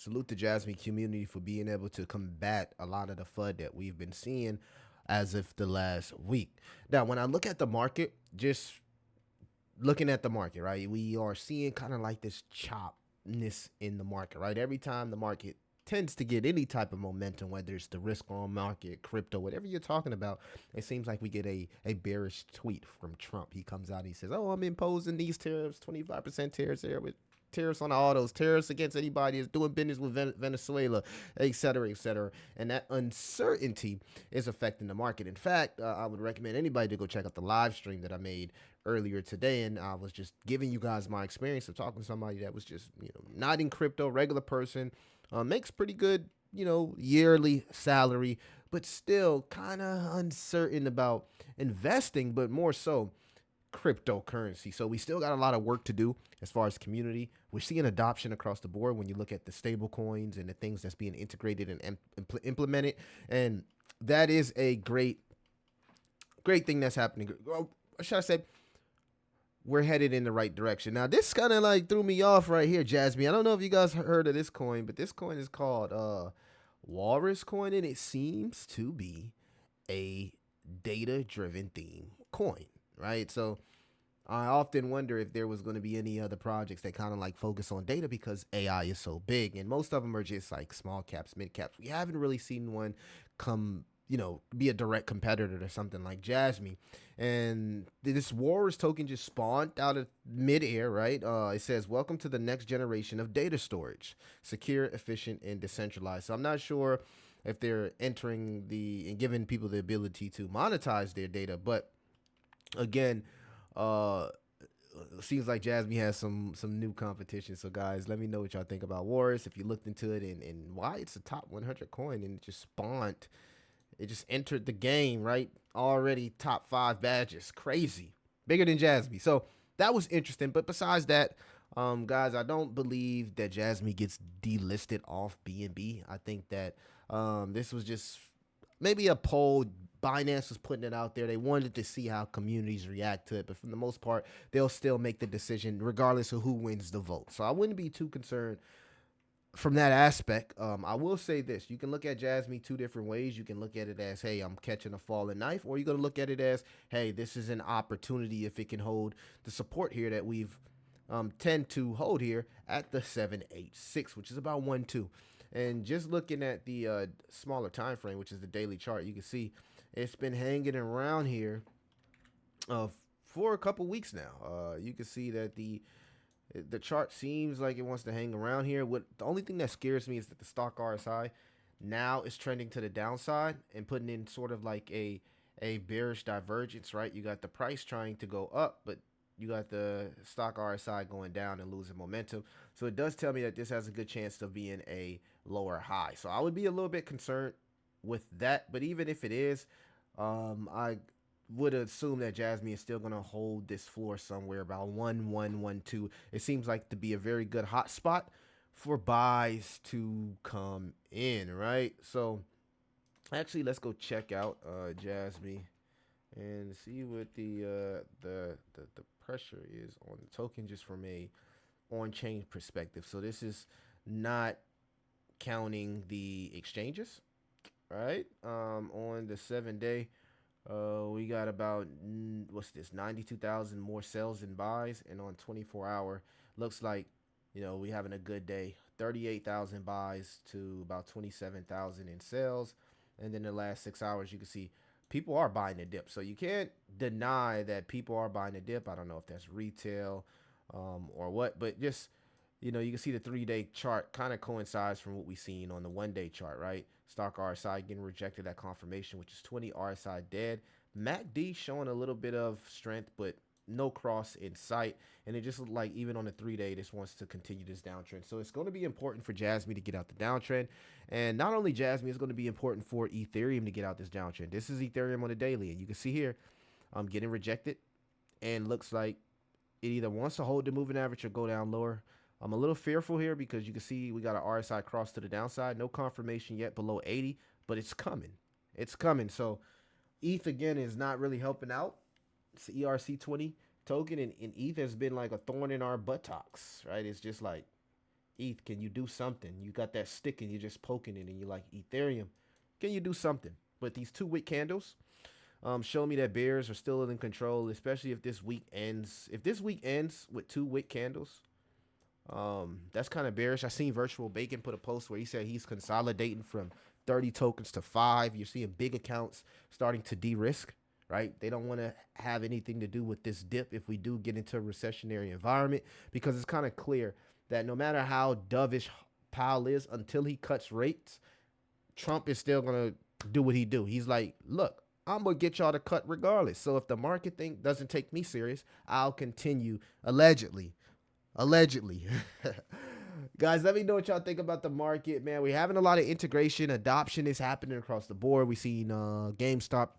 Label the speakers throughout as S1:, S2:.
S1: salute the Jasmy community for being able to combat a lot of the FUD that we've been seeing as of the last week. Now, when I look at the market, just looking at the market, right, we are seeing kind of like this chopness in the market, right? Every time the market tends to get any type of momentum, whether it's the risk on market, crypto, whatever you're talking about, it seems like we get a bearish tweet from Trump. He comes out and he says, oh, I'm imposing these tariffs, 25% tariffs here with tariffs on all those tariffs against anybody that's doing business with Venezuela, et cetera, et cetera. And that uncertainty is affecting the market. In fact, I would recommend anybody to go check out the live stream that I made earlier today, and I was just giving you guys my experience of talking to somebody that was just not in crypto, regular person, makes pretty good yearly salary, but still kind of uncertain about investing, but more so cryptocurrency. So we still got a lot of work to do as far as community. We're seeing adoption across the board when you look at the stable coins and the things that's being integrated and implemented, and that is a great thing that's happening. Well, should I say, we're headed in the right direction. Now, this kind of like threw me off right here, Jasmy. I don't know if you guys heard of this coin, but this coin is called Walrus coin, and it seems to be a data-driven theme coin, right? So I often wonder if there was going to be any other projects that kind of like focus on data because AI is so big, and most of them are just like small caps, mid caps. We haven't really seen one come, be a direct competitor to something like Jasmy. And this Walrus token just spawned out of midair, right? It says, welcome to the next generation of data storage, secure, efficient, and decentralized. So I'm not sure if they're entering the and giving people the ability to monetize their data, but again, uh, seems like Jasmy has some new competition. So guys, let me know what y'all think about Walrus. If you looked into it and why it's a top 100 coin and it just spawned, it just entered the game, right? Already top 5 badges, crazy, bigger than Jasmy. So that was interesting. But besides that, guys, I don't believe that Jasmy gets delisted off BNB. I think that this was just maybe a poll. Binance was putting it out there. They wanted to see how communities react to it, but for the most part, they'll still make the decision regardless of who wins the vote. So I wouldn't be too concerned from that aspect. I will say this: you can look at Jasmy two different ways. You can look at it as, hey, I'm catching a falling knife, or you're gonna look at it as, hey, this is an opportunity if it can hold the support here that we've tend to hold here at the 786, which is about 1-2. And just looking at the smaller time frame, which is the daily chart, you can see it's been hanging around here for a couple weeks now. You can see that the chart seems like it wants to hang around here. What the only thing that scares me is that the stock RSI now is trending to the downside and putting in sort of like a bearish divergence, right? You got the price trying to go up, but you got the stock RSI going down and losing momentum. So it does tell me that this has a good chance of being a lower high. So I would be a little bit concerned with that. But even if it is, I would assume that Jasmy is still going to hold this floor somewhere about 1-1-1-2. It seems like to be a very good hot spot for buys to come in, right? So actually, let's go check out Jasmy and see what the pressure is on the token just from a on-chain perspective. So this is not counting the exchanges, right? On the 7 day, we got about what's this, 92,000 more sales and buys, and on 24 hour, looks like we having a good day. 38,000 buys to about 27,000 in sales, and then the last 6 hours, you can see people are buying the dip. So you can't deny that people are buying the dip. I don't know if that's retail or what, but just you can see the 3 day chart kind of coincides from what we seen on the 1 day chart, right? Stock RSI getting rejected at confirmation, which is 20 RSI dead. MACD showing a little bit of strength, but no cross in sight. And it just looked like even on the 3 day, this wants to continue this downtrend. So it's going to be important for Jasmy to get out the downtrend. And not only Jasmy, it's going to be important for Ethereum to get out this downtrend. This is Ethereum on the daily. And you can see here, I'm getting rejected. And looks like it either wants to hold the moving average or go down lower. I'm a little fearful here because you can see we got an RSI cross to the downside. No confirmation yet below 80, but it's coming. It's coming. So ETH, again, is not really helping out. It's the ERC20 token, and ETH has been like a thorn in our buttocks, right? It's just like ETH, can you do something? You got that stick and you're just poking it, and you're like, Ethereum, can you do something? But these 2 week candles show me that bears are still in control, especially if this week ends. If this week ends with 2 week candles, that's kind of bearish. I seen Virtual Bacon put a post where he said he's consolidating from 30 tokens to 5. You're seeing big accounts starting to de-risk, right? They don't want to have anything to do with this dip if we do get into a recessionary environment, because it's kind of clear that no matter how dovish Powell is, until he cuts rates, Trump is still going to do what he do. He's like, look, I'm going to get y'all to cut regardless. So if the market thing doesn't take me serious, I'll continue, allegedly. Guys, let me know what y'all think about the market, man. We're having a lot of integration. Adoption is happening across the board. We've seen GameStop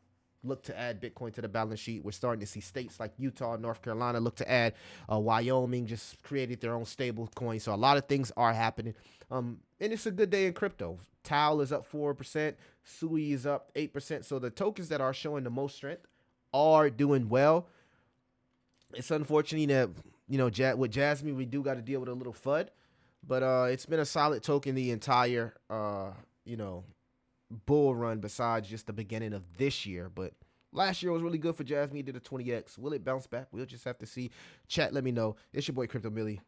S1: look to add Bitcoin to the balance sheet. We're starting to see states like Utah, North Carolina look to add. Wyoming just created their own stable coin. So a lot of things are happening. And it's a good day in crypto. Tau is up 4%. Sui is up 8%. So the tokens that are showing the most strength are doing well. It's unfortunate that, with Jasmy, we do got to deal with a little FUD. But it's been a solid token the entire, bull run, besides just the beginning of this year. But last year was really good for Jasmy. He did a 20x. Will it bounce back? We'll just have to see. Chat, let me know. It's your boy Crypto Millie.